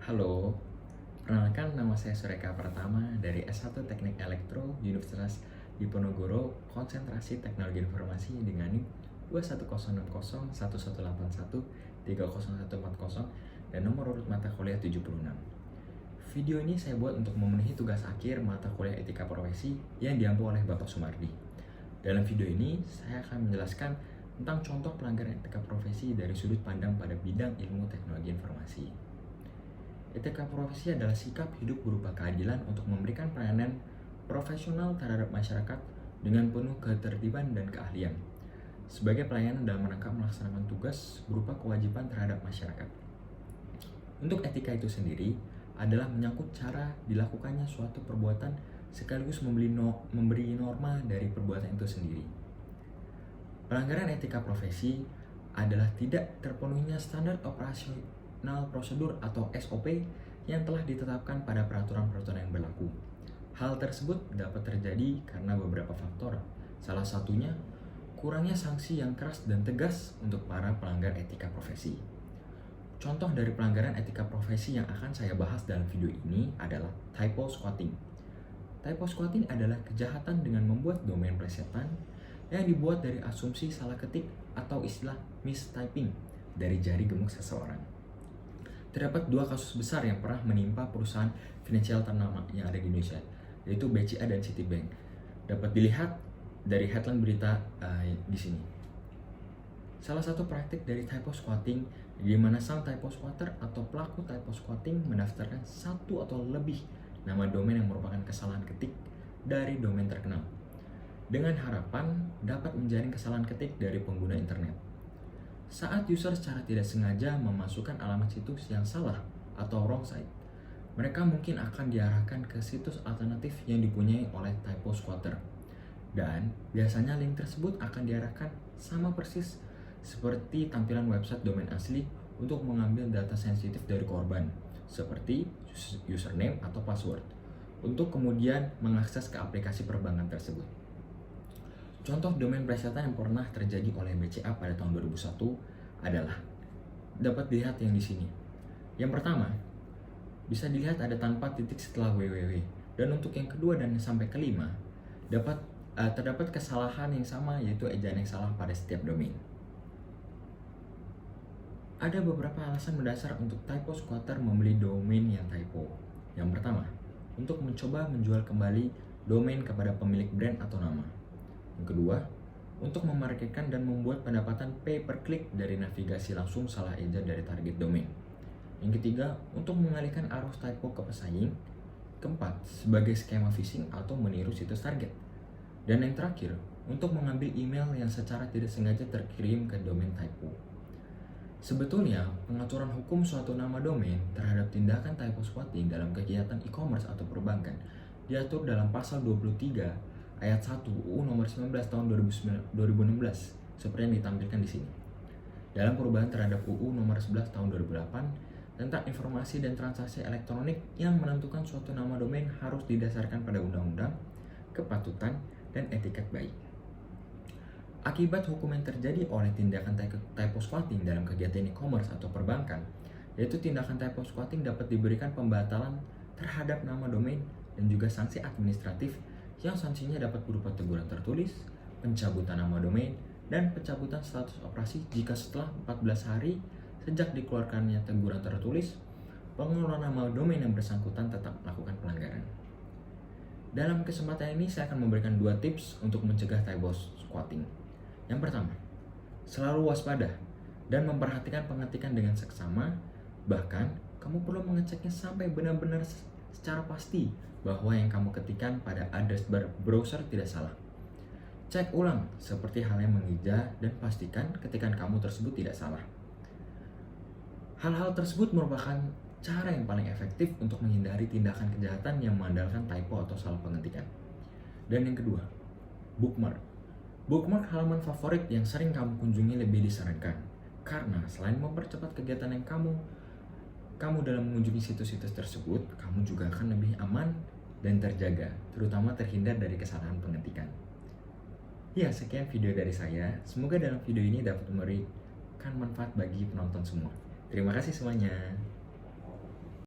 Halo, perkenalkan nama saya Sureka Pratama dari S1 Teknik Elektro Universitas Diponegoro, konsentrasi Teknologi Informasi dengan NIM 2100118130140 dan nomor urut mata kuliah 76. Video ini saya buat untuk memenuhi tugas akhir mata kuliah Etika Profesi yang diampu oleh Bapak Sumardi. Dalam video ini, saya akan menjelaskan tentang contoh pelanggaran etika profesi dari sudut pandang pada bidang ilmu teknologi informasi. Etika profesi adalah sikap hidup berupa keadilan untuk memberikan pelayanan profesional terhadap masyarakat dengan penuh ketertiban dan keahlian, sebagai pelayanan dalam rangka melaksanakan tugas berupa kewajiban terhadap masyarakat. Untuk etika itu sendiri adalah menyangkut cara dilakukannya suatu perbuatan sekaligus memberi norma dari perbuatan itu sendiri. Pelanggaran etika profesi adalah tidak terpenuhinya standar operasional prosedur atau SOP yang telah ditetapkan pada peraturan-peraturan yang berlaku. Hal tersebut dapat terjadi karena beberapa faktor. Salah satunya, kurangnya sanksi yang keras dan tegas untuk para pelanggar etika profesi. Contoh dari pelanggaran etika profesi yang akan saya bahas dalam video ini adalah typo squatting. Typo squatting adalah kejahatan dengan membuat domain plesetan yang dibuat dari asumsi salah ketik atau istilah mistyping dari jari gemuk seseorang. Terdapat dua kasus besar yang pernah menimpa perusahaan finansial ternama yang ada di Indonesia, yaitu BCA dan Citibank. Dapat dilihat dari headline berita di sini. Salah satu praktik dari typo squatting di mana sang typo squatter atau pelaku typo squatting mendaftarkan satu atau lebih nama domain yang merupakan kesalahan ketik dari domain terkenal, dengan harapan dapat menjaring kesalahan ketik dari pengguna internet. Saat user secara tidak sengaja memasukkan alamat situs yang salah atau wrong site, mereka mungkin akan diarahkan ke situs alternatif yang dipunyai oleh typo squatter. Dan biasanya link tersebut akan diarahkan sama persis seperti tampilan website domain asli untuk mengambil data sensitif dari korban, seperti username atau password, untuk kemudian mengakses ke aplikasi perbankan tersebut. Contoh domain plesetan yang pernah terjadi oleh BCA pada tahun 2001 adalah dapat dilihat yang di sini. Yang pertama, bisa dilihat ada tanpa titik setelah www. Dan untuk yang kedua dan sampai kelima, terdapat kesalahan yang sama, yaitu ejaan yang salah pada setiap domain. Ada beberapa alasan mendasar untuk typo squatter membeli domain yang typo. Yang pertama, untuk mencoba menjual kembali domain kepada pemilik brand atau nama. Yang kedua, untuk memarketkan dan membuat pendapatan pay per click dari navigasi langsung salah eja dari target domain. Yang ketiga, untuk mengalihkan arus typo ke pesaing. Keempat, sebagai skema phishing atau meniru situs target. Dan yang terakhir, untuk mengambil email yang secara tidak sengaja terkirim ke domain typo. Sebetulnya, pengaturan hukum suatu nama domain terhadap tindakan typo squatting dalam kegiatan e-commerce atau perbankan diatur dalam pasal 23 Ayat 1 UU Nomor 19 Tahun 2016 seperti yang ditampilkan di sini. Dalam perubahan terhadap UU Nomor 11 Tahun 2008 tentang informasi dan transaksi elektronik yang menentukan suatu nama domain harus didasarkan pada undang-undang, kepatutan, dan etiket baik. Akibat hukum yang terjadi oleh tindakan typo squatting dalam kegiatan e-commerce atau perbankan, yaitu tindakan typo squatting dapat diberikan pembatalan terhadap nama domain dan juga sanksi administratif yang sanksinya dapat berupa teguran tertulis, pencabutan nama domain, dan pencabutan status operasi jika setelah 14 hari sejak dikeluarkannya teguran tertulis, pengelola nama domain yang bersangkutan tetap melakukan pelanggaran. Dalam kesempatan ini saya akan memberikan 2 tips untuk mencegah typo squatting. Yang pertama, selalu waspada dan memperhatikan pengetikan dengan seksama, bahkan kamu perlu mengeceknya sampai benar-benar secara pasti bahwa yang kamu ketikkan pada address browser tidak salah. Cek ulang seperti halnya mengeja dan pastikan ketikan kamu tersebut tidak salah. Hal-hal tersebut merupakan cara yang paling efektif untuk menghindari tindakan kejahatan yang mengandalkan typo atau salah pengetikan. Dan yang kedua, bookmark. Bookmark halaman favorit yang sering kamu kunjungi lebih disarankan, karena selain mempercepat kegiatan yang kamu dalam mengunjungi situs-situs tersebut, kamu juga akan lebih aman dan terjaga, terutama terhindar dari kesalahan pengetikan. Ya, sekian video dari saya. Semoga dalam video ini dapat memberikan manfaat bagi penonton semua. Terima kasih semuanya.